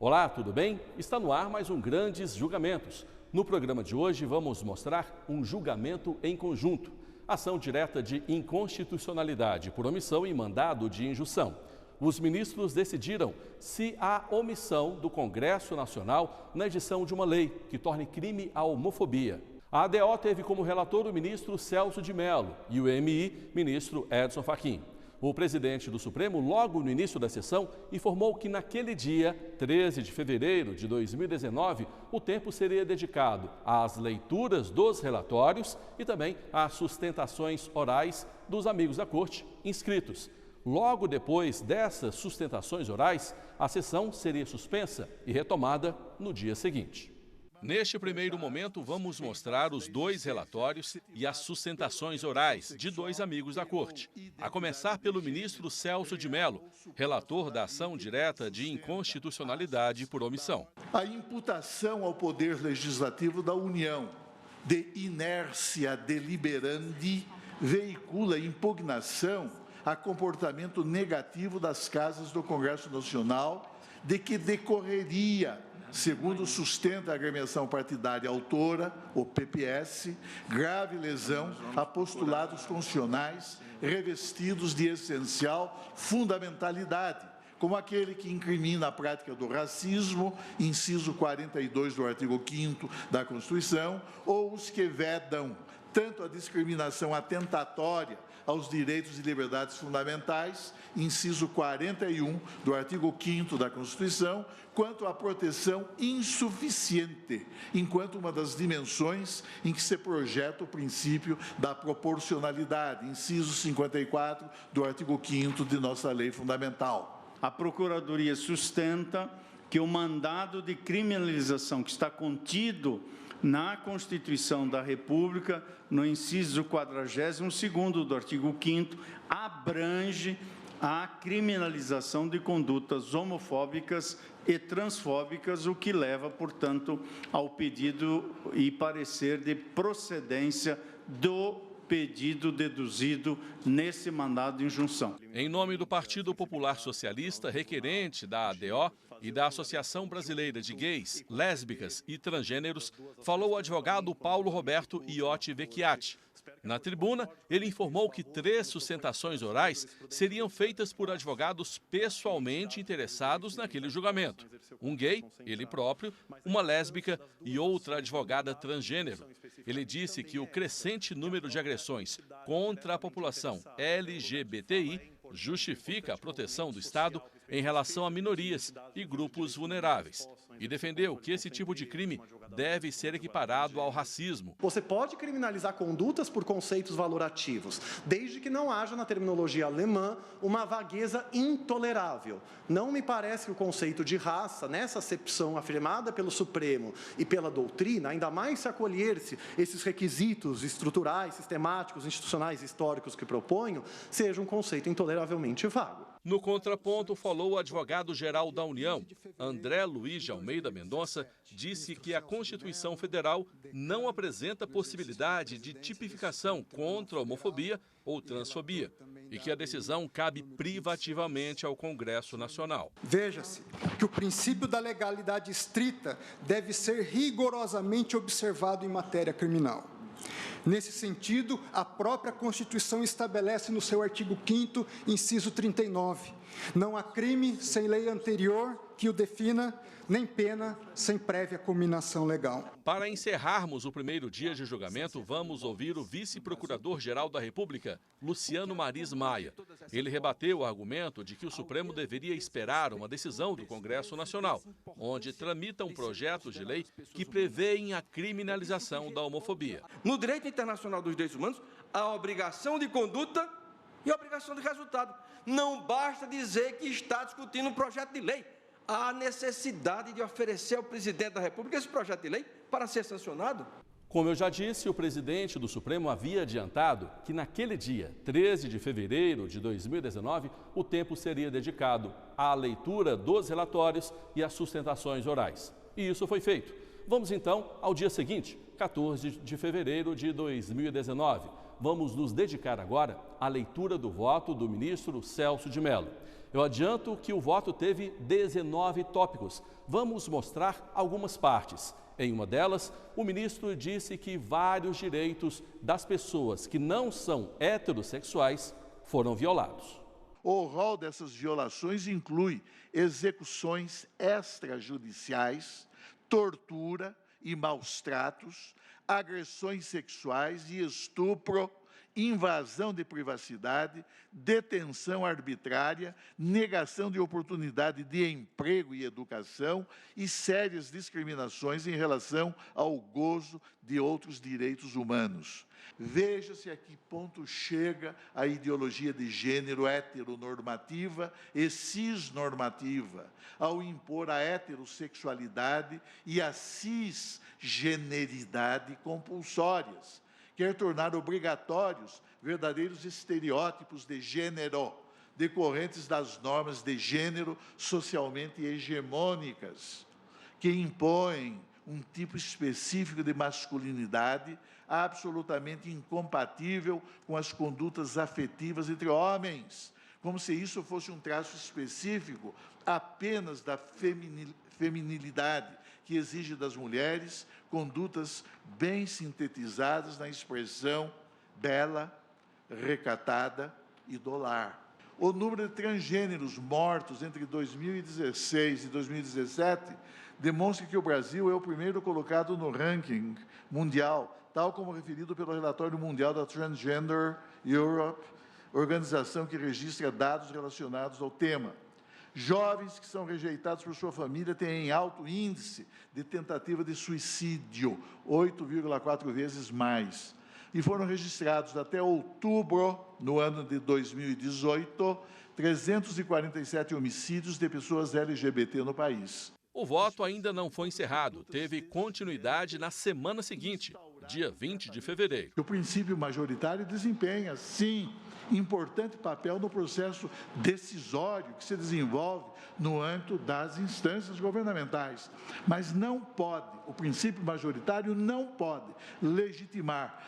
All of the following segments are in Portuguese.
Olá, tudo bem? Está no ar mais um Grandes Julgamentos. No programa de hoje vamos mostrar um julgamento em conjunto. Ação direta de inconstitucionalidade por omissão e mandado de injunção. Os ministros decidiram se há omissão do Congresso Nacional na edição de uma lei que torne crime a homofobia. A ADO teve como relator o ministro Celso de Mello e o MI, ministro Edson Fachin. O presidente do Supremo, logo no início da sessão, informou que naquele dia, 13 de fevereiro de 2019, o tempo seria dedicado às leituras dos relatórios e também às sustentações orais dos amigos da Corte inscritos. Logo depois dessas sustentações orais, a sessão seria suspensa e retomada no dia seguinte. Neste primeiro momento, vamos mostrar os dois relatórios e as sustentações orais de dois amigos da Corte. A começar pelo ministro Celso de Mello, relator da ação direta de inconstitucionalidade por omissão. A imputação ao Poder Legislativo da União de inércia deliberandi veicula impugnação a comportamento negativo das casas do Congresso Nacional, de que decorreria, segundo sustenta a agremiação partidária autora, o PPS, grave lesão a postulados constitucionais revestidos de essencial fundamentalidade, como aquele que incrimina a prática do racismo, inciso 42 do artigo 5º da Constituição, ou os que vedam tanto a discriminação atentatória aos direitos e liberdades fundamentais, inciso 41 do artigo 5º da Constituição, quanto à proteção insuficiente, enquanto uma das dimensões em que se projeta o princípio da proporcionalidade, inciso 54 do artigo 5º de nossa lei fundamental. A Procuradoria sustenta que o mandado de criminalização que está contido na Constituição da República, no inciso 42º do artigo 5º, abrange a criminalização de condutas homofóbicas e transfóbicas, o que leva, portanto, ao pedido e parecer de procedência do pedido deduzido nesse mandado de injunção. Em nome do Partido Popular Socialista, requerente da ADO e da Associação Brasileira de Gays, Lésbicas e Transgêneros, falou o advogado Paulo Roberto Iotti Vecchiati. Na tribuna, ele informou que 3 sustentações orais seriam feitas por advogados pessoalmente interessados naquele julgamento. Um gay, ele próprio, uma lésbica e outra advogada transgênero. Ele disse que o crescente número de agressões contra a população LGBTI justifica a proteção do Estado em relação a minorias e grupos vulneráveis e defendeu que esse tipo de crime deve ser equiparado ao racismo. Você pode criminalizar condutas por conceitos valorativos, desde que não haja, na terminologia alemã, uma vagueza intolerável. Não me parece que o conceito de raça, nessa acepção afirmada pelo Supremo e pela doutrina, ainda mais se acolher-se esses requisitos estruturais, sistemáticos, institucionais e históricos que proponho, seja um conceito intoleravelmente vago. No contraponto, falou o advogado-geral da União, André Luiz de Almeida Mendonça, disse que a Constituição Federal não apresenta possibilidade de tipificação contra a homofobia ou transfobia e que a decisão cabe privativamente ao Congresso Nacional. Veja-se que o princípio da legalidade estrita deve ser rigorosamente observado em matéria criminal. Nesse sentido, a própria Constituição estabelece no seu artigo 5º, inciso 39, não há crime sem lei anterior que o defina, nem pena sem prévia cominação legal. Para encerrarmos o primeiro dia de julgamento, vamos ouvir o vice-procurador-geral da República, Luciano Maris Maia. Ele rebateu o argumento de que o Supremo deveria esperar uma decisão do Congresso Nacional, onde tramita um projeto de lei que prevê a criminalização da homofobia. No direito internacional dos direitos humanos, há obrigação de conduta e obrigação de resultado. Não basta dizer que está discutindo um projeto de lei. Há necessidade de oferecer ao presidente da República esse projeto de lei para ser sancionado. Como eu já disse, o presidente do Supremo havia adiantado que naquele dia, 13 de fevereiro de 2019, o tempo seria dedicado à leitura dos relatórios e às sustentações orais. E isso foi feito. Vamos então ao dia seguinte, 14 de fevereiro de 2019. Vamos nos dedicar agora à leitura do voto do ministro Celso de Mello. Eu adianto que o voto teve 19 tópicos. Vamos mostrar algumas partes. Em uma delas, o ministro disse que vários direitos das pessoas que não são heterossexuais foram violados. O rol dessas violações inclui execuções extrajudiciais, tortura e maus-tratos, agressões sexuais e estupro, invasão de privacidade, detenção arbitrária, negação de oportunidade de emprego e educação e sérias discriminações em relação ao gozo de outros direitos humanos. Veja-se a que ponto chega a ideologia de gênero heteronormativa e cisnormativa, ao impor a heterossexualidade e a cisgeneridade compulsórias. Quer tornar obrigatórios verdadeiros estereótipos de gênero, decorrentes das normas de gênero socialmente hegemônicas, que impõem um tipo específico de masculinidade absolutamente incompatível com as condutas afetivas entre homens, como se isso fosse um traço específico apenas da feminilidade, que exige das mulheres condutas bem sintetizadas na expressão bela, recatada e do lar. O número de transgêneros mortos entre 2016 e 2017 demonstra que o Brasil é o primeiro colocado no ranking mundial, tal como referido pelo Relatório Mundial da Transgender Europe, organização que registra dados relacionados ao tema. Jovens que são rejeitados por sua família têm alto índice de tentativa de suicídio, 8,4 vezes mais. E foram registrados até outubro, no ano de 2018, 347 homicídios de pessoas LGBT no país. O voto ainda não foi encerrado, teve continuidade na semana seguinte, dia 20 de fevereiro. O princípio majoritário desempenha, sim, importante papel no processo decisório que se desenvolve no âmbito das instâncias governamentais, mas não pode, o princípio majoritário não pode legitimar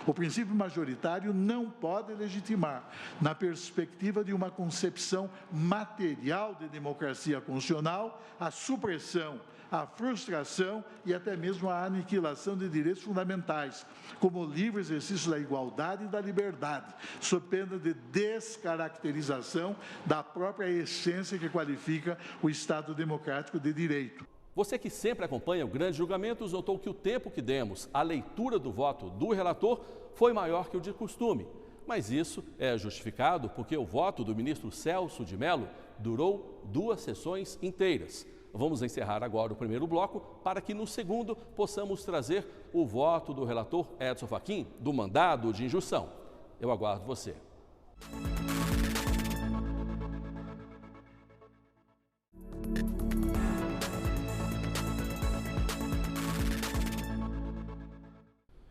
o princípio majoritário não pode legitimar na perspectiva de uma concepção material de democracia constitucional a supressão, a frustração e até mesmo a aniquilação de direitos fundamentais, como o livre exercício da igualdade e da liberdade, sob pena de descaracterização da própria essência que qualifica o Estado democrático de direito. Você que sempre acompanha o Grandes Julgamentos notou que o tempo que demos à leitura do voto do relator foi maior que o de costume. Mas isso é justificado porque o voto do ministro Celso de Mello durou 2 sessões inteiras. Vamos encerrar agora o primeiro bloco para que no segundo possamos trazer o voto do relator Edson Fachin do mandado de injunção. Eu aguardo você.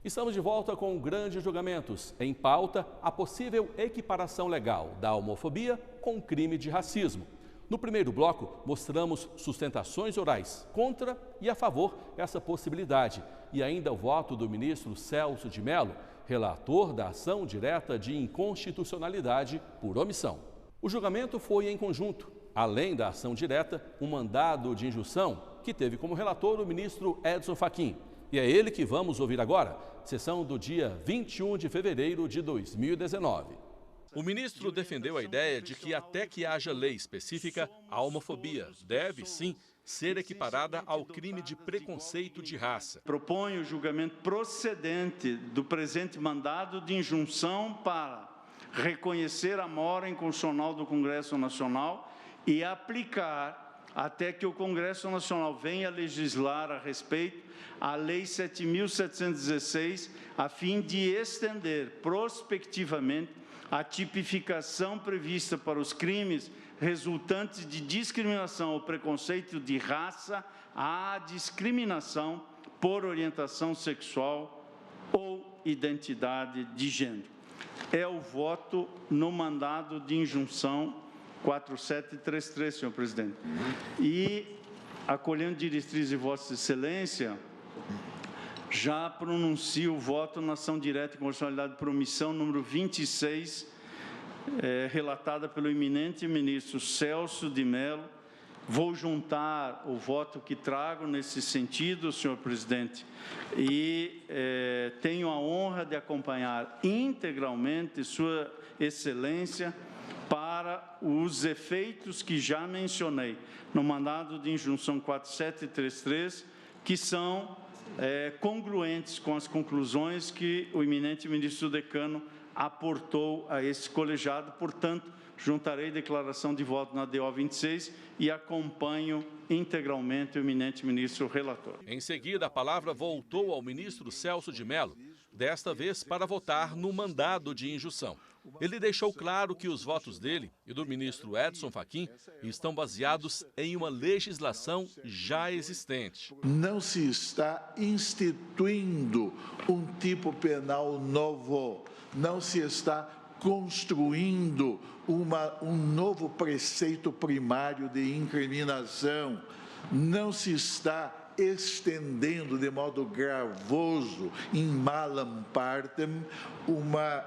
Estamos de volta com Grandes Julgamentos. Em pauta, a possível equiparação legal da homofobia com crime de racismo. No primeiro bloco, mostramos sustentações orais contra e a favor dessa possibilidade e ainda o voto do ministro Celso de Mello, relator da ação direta de inconstitucionalidade por omissão. O julgamento foi em conjunto. Além da ação direta, um mandado de injunção que teve como relator o ministro Edson Fachin. E é ele que vamos ouvir agora, sessão do dia 21 de fevereiro de 2019. O ministro defendeu a ideia de que até que haja lei específica, a homofobia deve, sim, ser equiparada ao crime de preconceito de raça. Proponho o julgamento procedente do presente mandado de injunção para reconhecer a mora inconstitucional do Congresso Nacional e aplicar, até que o Congresso Nacional venha legislar a respeito, a Lei 7.716, a fim de estender prospectivamente a tipificação prevista para os crimes resultantes de discriminação ou preconceito de raça à discriminação por orientação sexual ou identidade de gênero. É o voto no mandado de injunção 4733, senhor presidente. E acolhendo diretrizes de Vossa Excelência, já pronuncio o voto na ação direta de constitucionalidade por omissão número 26, relatada pelo eminente ministro Celso de Mello. Vou juntar o voto que trago nesse sentido, senhor presidente, e tenho a honra de acompanhar integralmente Sua Excelência para os efeitos que já mencionei no mandado de injunção 4733, que são congruentes com as conclusões que o eminente ministro decano aportou a esse colegiado. Portanto, juntarei declaração de voto na DO 26 e acompanho integralmente o eminente ministro relator. Em seguida, a palavra voltou ao ministro Celso de Mello, desta vez para votar no mandado de injunção. Ele deixou claro que os votos dele e do ministro Edson Fachin estão baseados em uma legislação já existente. Não se está instituindo um tipo penal novo, não se está construindo um novo preceito primário de incriminação, não se está estendendo de modo gravoso, in malam partem, uma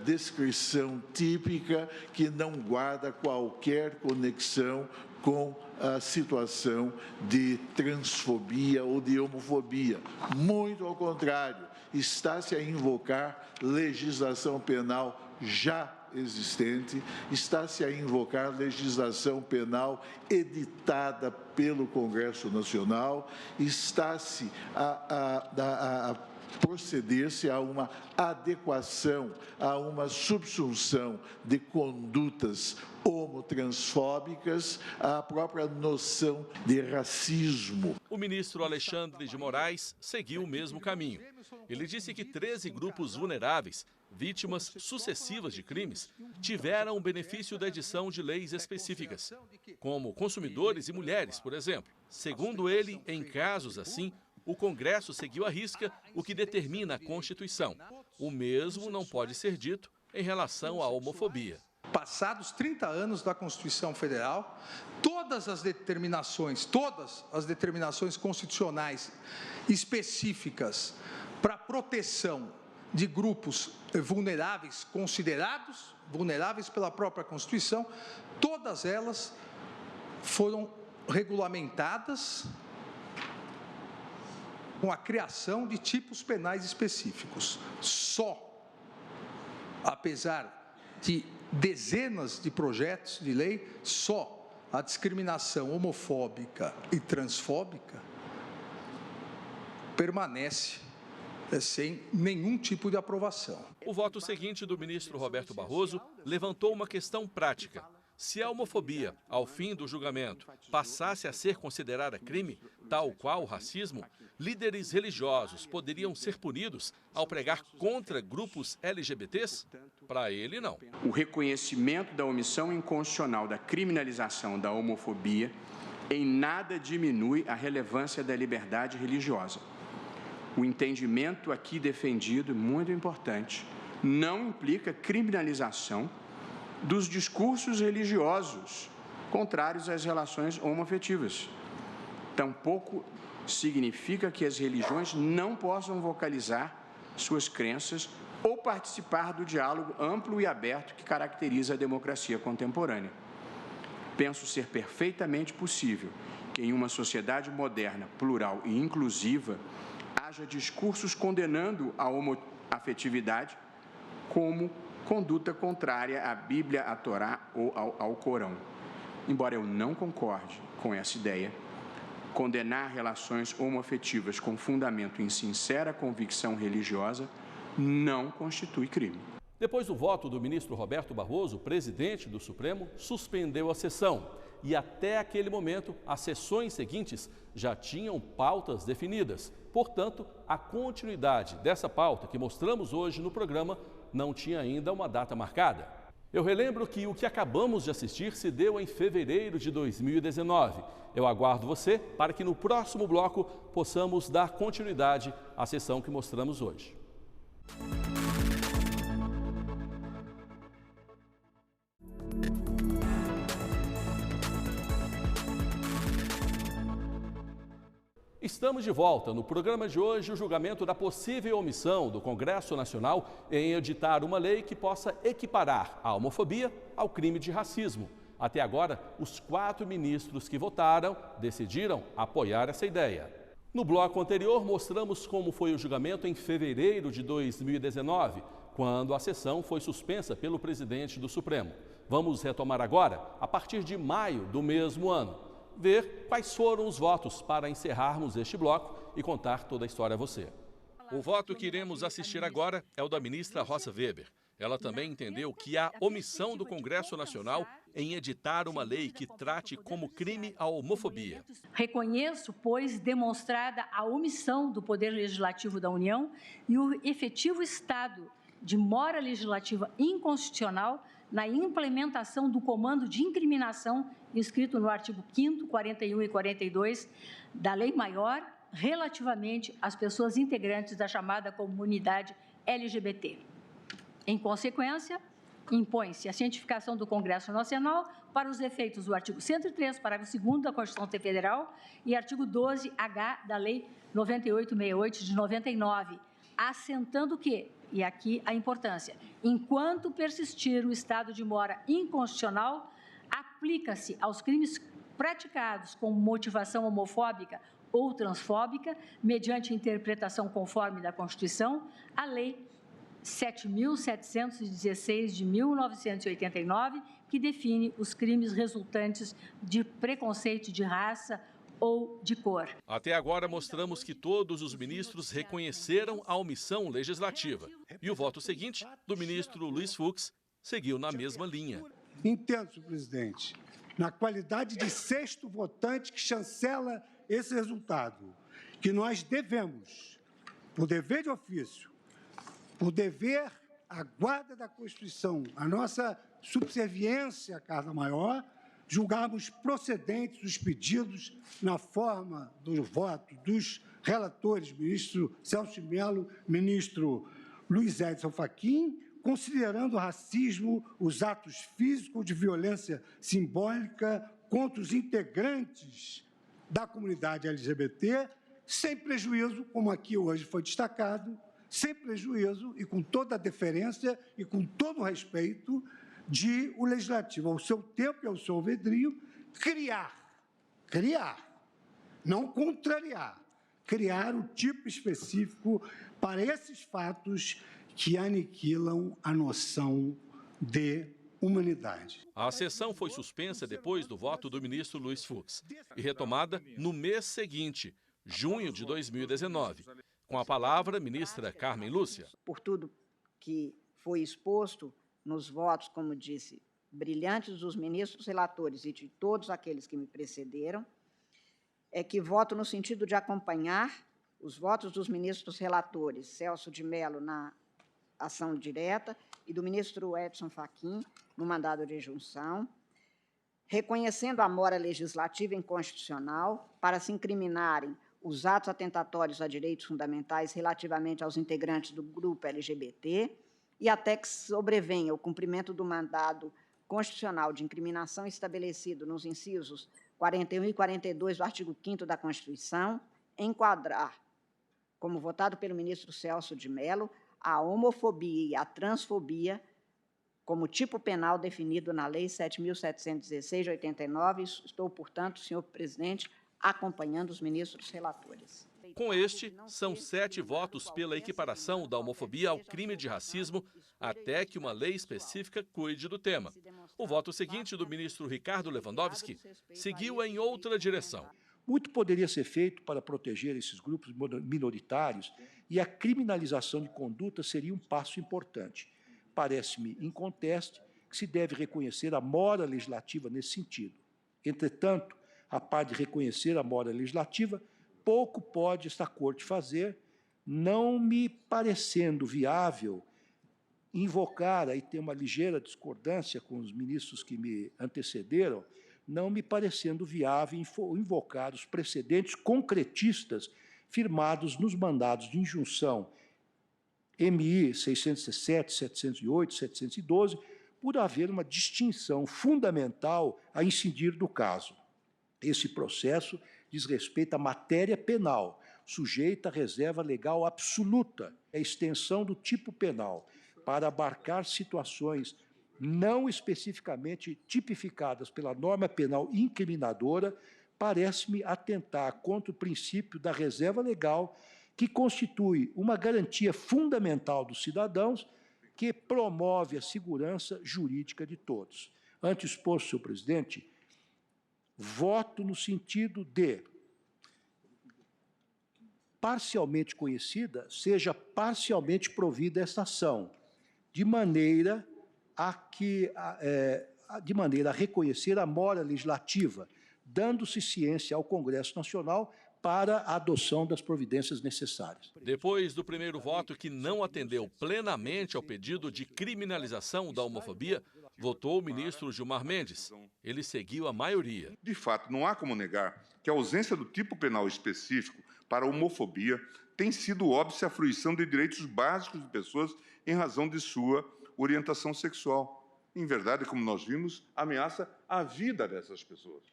descrição típica que não guarda qualquer conexão com a situação de transfobia ou de homofobia. Muito ao contrário, está-se a invocar legislação penal já existente, está-se a invocar legislação penal editada pelo Congresso Nacional, está-se a proceder-se a uma adequação, a uma subsunção de condutas homotransfóbicas à própria noção de racismo. O ministro Alexandre de Moraes seguiu o mesmo caminho. Ele disse que 13 grupos vulneráveis, vítimas sucessivas de crimes, tiveram o benefício da edição de leis específicas, como consumidores e mulheres, por exemplo. Segundo ele, em casos assim, o Congresso seguiu à risca o que determina a Constituição. O mesmo não pode ser dito em relação à homofobia. Passados 30 anos da Constituição Federal, todas as determinações constitucionais específicas para proteção de grupos vulneráveis, considerados vulneráveis pela própria Constituição, todas elas foram regulamentadas com a criação de tipos penais específicos. Só, apesar de dezenas de projetos de lei, só a discriminação homofóbica e transfóbica permanece sem nenhum tipo de aprovação. O voto seguinte do ministro Roberto Barroso levantou uma questão prática. Se a homofobia, ao fim do julgamento, passasse a ser considerada crime, tal qual o racismo, líderes religiosos poderiam ser punidos ao pregar contra grupos LGBTs? Para ele, não. O reconhecimento da omissão inconstitucional da criminalização da homofobia em nada diminui a relevância da liberdade religiosa. O entendimento aqui defendido, muito importante, não implica criminalização dos discursos religiosos contrários às relações homoafetivas. Tampouco significa que as religiões não possam vocalizar suas crenças ou participar do diálogo amplo e aberto que caracteriza a democracia contemporânea. Penso ser perfeitamente possível que em uma sociedade moderna, plural e inclusiva, haja discursos condenando a homoafetividade como conduta contrária à Bíblia, à Torá ou ao Corão. Embora eu não concorde com essa ideia, condenar relações homoafetivas com fundamento em sincera convicção religiosa não constitui crime. Depois do voto do ministro Roberto Barroso, o presidente do Supremo suspendeu a sessão. E até aquele momento, as sessões seguintes já tinham pautas definidas. Portanto, a continuidade dessa pauta que mostramos hoje no programa não tinha ainda uma data marcada. Eu relembro que o que acabamos de assistir se deu em fevereiro de 2019. Eu aguardo você para que no próximo bloco possamos dar continuidade à sessão que mostramos hoje. Estamos de volta. No programa de hoje, o julgamento da possível omissão do Congresso Nacional em editar uma lei que possa equiparar a homofobia ao crime de racismo. Até agora, os 4 ministros que votaram decidiram apoiar essa ideia. No bloco anterior, mostramos como foi o julgamento em fevereiro de 2019, quando a sessão foi suspensa pelo presidente do Supremo. Vamos retomar agora, a partir de maio do mesmo ano. Ver quais foram os votos para encerrarmos este bloco e contar toda a história a você. O voto que iremos assistir agora é o da ministra Rosa Weber. Ela também entendeu que há omissão do Congresso Nacional em editar uma lei que trate como crime a homofobia. Reconheço, pois, demonstrada a omissão do Poder Legislativo da União e o efetivo estado de mora legislativa inconstitucional na implementação do comando de incriminação inscrito no artigo 5º, 41 e 42 da Lei Maior relativamente às pessoas integrantes da chamada comunidade LGBT. Em consequência, impõe-se a cientificação do Congresso Nacional para os efeitos do artigo 103, parágrafo 2º da Constituição Federal e artigo 12H da Lei 9868 de 99, assentando que, e aqui a importância, enquanto persistir o estado de mora inconstitucional, aplica-se aos crimes praticados com motivação homofóbica ou transfóbica, mediante interpretação conforme da Constituição, a Lei 7.716 de 1989, que define os crimes resultantes de preconceito de raça ou de cor. Até agora mostramos que todos os ministros reconheceram a omissão legislativa. E o voto seguinte, do ministro Luiz Fux, seguiu na mesma linha. Entendo, senhor presidente, na qualidade de 6º votante que chancela esse resultado, que nós devemos, por dever de ofício, por dever à guarda da Constituição, a nossa subserviência à Casa Maior, julgarmos procedentes os pedidos na forma do voto dos relatores, ministro Celso de Mello, ministro Luiz Edson Fachin, considerando o racismo, os atos físicos de violência simbólica contra os integrantes da comunidade LGBT, sem prejuízo, como aqui hoje foi destacado, sem prejuízo e com toda a deferência e com todo o respeito de o Legislativo, ao seu tempo e ao seu alvedrio, criar, não contrariar, criar o tipo específico para esses fatos que aniquilam a noção de humanidade. A sessão foi suspensa depois do voto do ministro Luiz Fux e retomada no mês seguinte, junho de 2019. Com a palavra, ministra Carmen Lúcia. Por tudo que foi exposto nos votos, como disse, brilhantes dos ministros relatores e de todos aqueles que me precederam, é que voto no sentido de acompanhar os votos dos ministros relatores, Celso de Mello na ação direta e do ministro Edson Fachin no mandado de junção, reconhecendo a mora legislativa inconstitucional para se incriminarem os atos atentatórios a direitos fundamentais relativamente aos integrantes do grupo LGBT e até que sobrevenha o cumprimento do mandado constitucional de incriminação estabelecido nos incisos 41 e 42 do artigo 5º da Constituição, enquadrar, como votado pelo ministro Celso de Mello, a homofobia e a transfobia como tipo penal definido na Lei 7.716 de 89. Estou, portanto, senhor presidente, acompanhando os ministros relatores. Com este, são 7 votos pela equiparação da homofobia ao crime de racismo, até que uma lei específica cuide do tema. O voto seguinte, do ministro Ricardo Lewandowski, seguiu em outra direção. Muito poderia ser feito para proteger esses grupos minoritários e a criminalização de conduta seria um passo importante. Parece-me inconteste que se deve reconhecer a mora legislativa nesse sentido. Entretanto, a par de reconhecer a mora legislativa, pouco pode esta Corte fazer, não me parecendo viável invocar, aí tem uma ligeira discordância com os ministros que me antecederam, não me parecendo viável invocar os precedentes concretistas firmados nos mandados de injunção MI 607, 708, 712, por haver uma distinção fundamental a incidir do caso. Esse processo diz respeito à matéria penal, sujeita à reserva legal absoluta, a extensão do tipo penal, para abarcar situações não especificamente tipificadas pela norma penal incriminadora, parece-me atentar contra o princípio da reserva legal, que constitui uma garantia fundamental dos cidadãos, que promove a segurança jurídica de todos. Ante o exposto, senhor presidente, voto no sentido de parcialmente conhecida seja parcialmente provida esta ação, de maneira a reconhecer a mora legislativa, dando-se ciência ao Congresso Nacional para a adoção das providências necessárias. Depois do primeiro voto, que não atendeu plenamente ao pedido de criminalização da homofobia, votou o ministro Gilmar Mendes. Ele seguiu a maioria. De fato, não há como negar que a ausência do tipo penal específico para a homofobia tem sido óbice à fruição de direitos básicos de pessoas em razão de sua orientação sexual. Em verdade, como nós vimos, ameaça a vida dessas pessoas.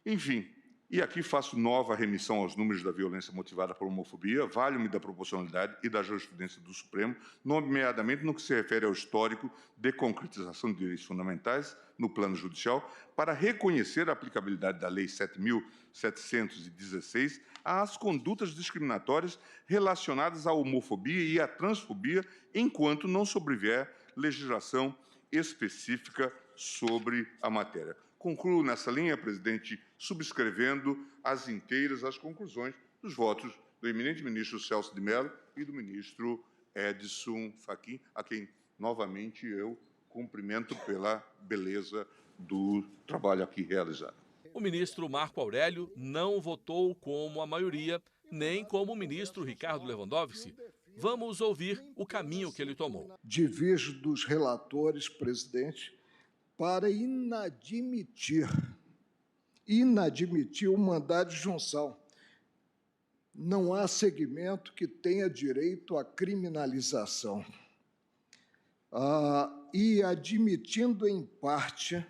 Enfim, e aqui faço nova remissão aos números da violência motivada por homofobia, vale-me da proporcionalidade e da jurisprudência do Supremo, nomeadamente no que se refere ao histórico de concretização de direitos fundamentais no plano judicial, para reconhecer a aplicabilidade da Lei 7.716 às condutas discriminatórias relacionadas à homofobia e à transfobia, enquanto não sobrevier legislação específica sobre a matéria. Concluo nessa linha, presidente, subscrevendo as inteiras as conclusões dos votos do eminente ministro Celso de Mello e do ministro Edson Fachin, a quem, novamente, eu cumprimento pela beleza do trabalho aqui realizado. O ministro Marco Aurélio não votou como a maioria, nem como o ministro Ricardo Lewandowski. Vamos ouvir o caminho que ele tomou. Divirjo dos relatores, presidente, para inadmitir o mandado de junção. Não há segmento que tenha direito à criminalização. E admitindo em parte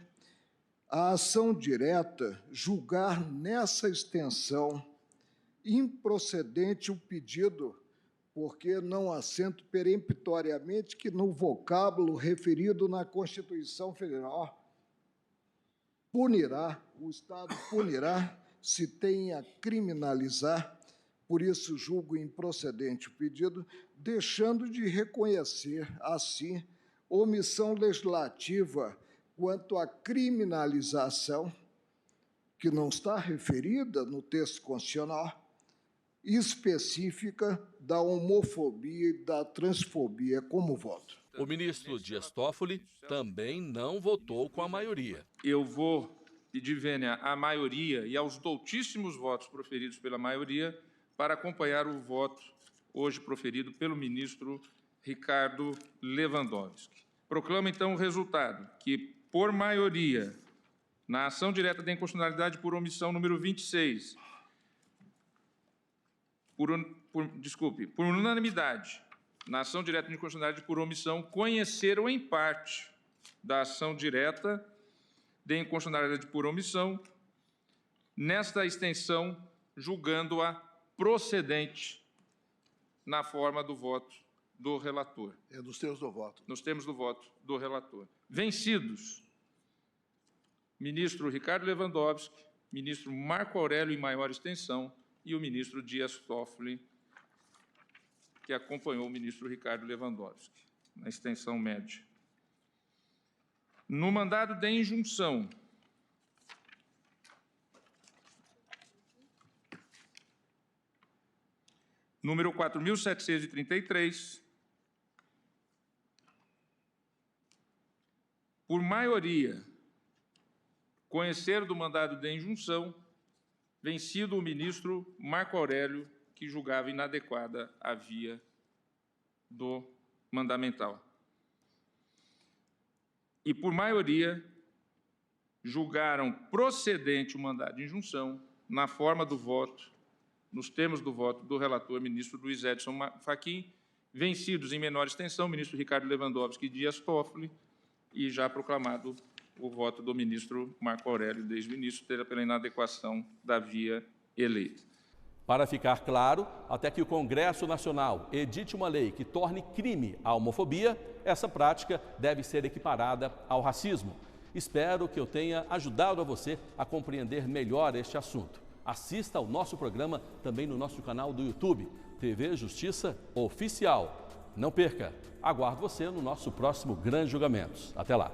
a ação direta, julgar nessa extensão improcedente o pedido, porque não assento peremptoriamente que no vocábulo referido na Constituição Federal o Estado punirá se tem a criminalizar, por isso julgo improcedente o pedido, deixando de reconhecer, assim, omissão legislativa quanto à criminalização, que não está referida no texto constitucional, específica da homofobia e da transfobia. Como voto? O ministro Dias Toffoli também não votou com a maioria. Eu vou pedir vênia à maioria e aos doutíssimos votos proferidos pela maioria para acompanhar o voto hoje proferido pelo ministro Ricardo Lewandowski. Proclamo, então, o resultado, que, por maioria, na ação direta de inconstitucionalidade por omissão número 26, por unanimidade, na ação direta de inconstitucionalidade por omissão, conheceram em parte da ação direta de inconstitucionalidade por omissão, nesta extensão, julgando-a procedente na forma do voto do relator. Nos termos do voto. Nos termos do voto do relator. Vencidos, ministro Ricardo Lewandowski, ministro Marco Aurélio em maior extensão e o ministro Dias Toffoli, que acompanhou o ministro Ricardo Lewandowski, na extensão média. No mandado de injunção, número 4.733, por maioria, conhecer do mandado de injunção, vencido o ministro Marco Aurélio, que julgava inadequada a via do mandamental. E, por maioria, julgaram procedente o mandado de injunção na forma do voto, nos termos do voto do relator, ministro Luiz Edson Fachin, vencidos em menor extensão, ministro Ricardo Lewandowski e Dias Toffoli, e já proclamado o voto do ministro Marco Aurélio desde o início, pela inadequação da via eleita. Para ficar claro, até que o Congresso Nacional edite uma lei que torne crime a homofobia, essa prática deve ser equiparada ao racismo. Espero que eu tenha ajudado a você a compreender melhor este assunto. Assista ao nosso programa também no nosso canal do YouTube, TV Justiça Oficial. Não perca, aguardo você no nosso próximo Grandes Julgamentos. Até lá!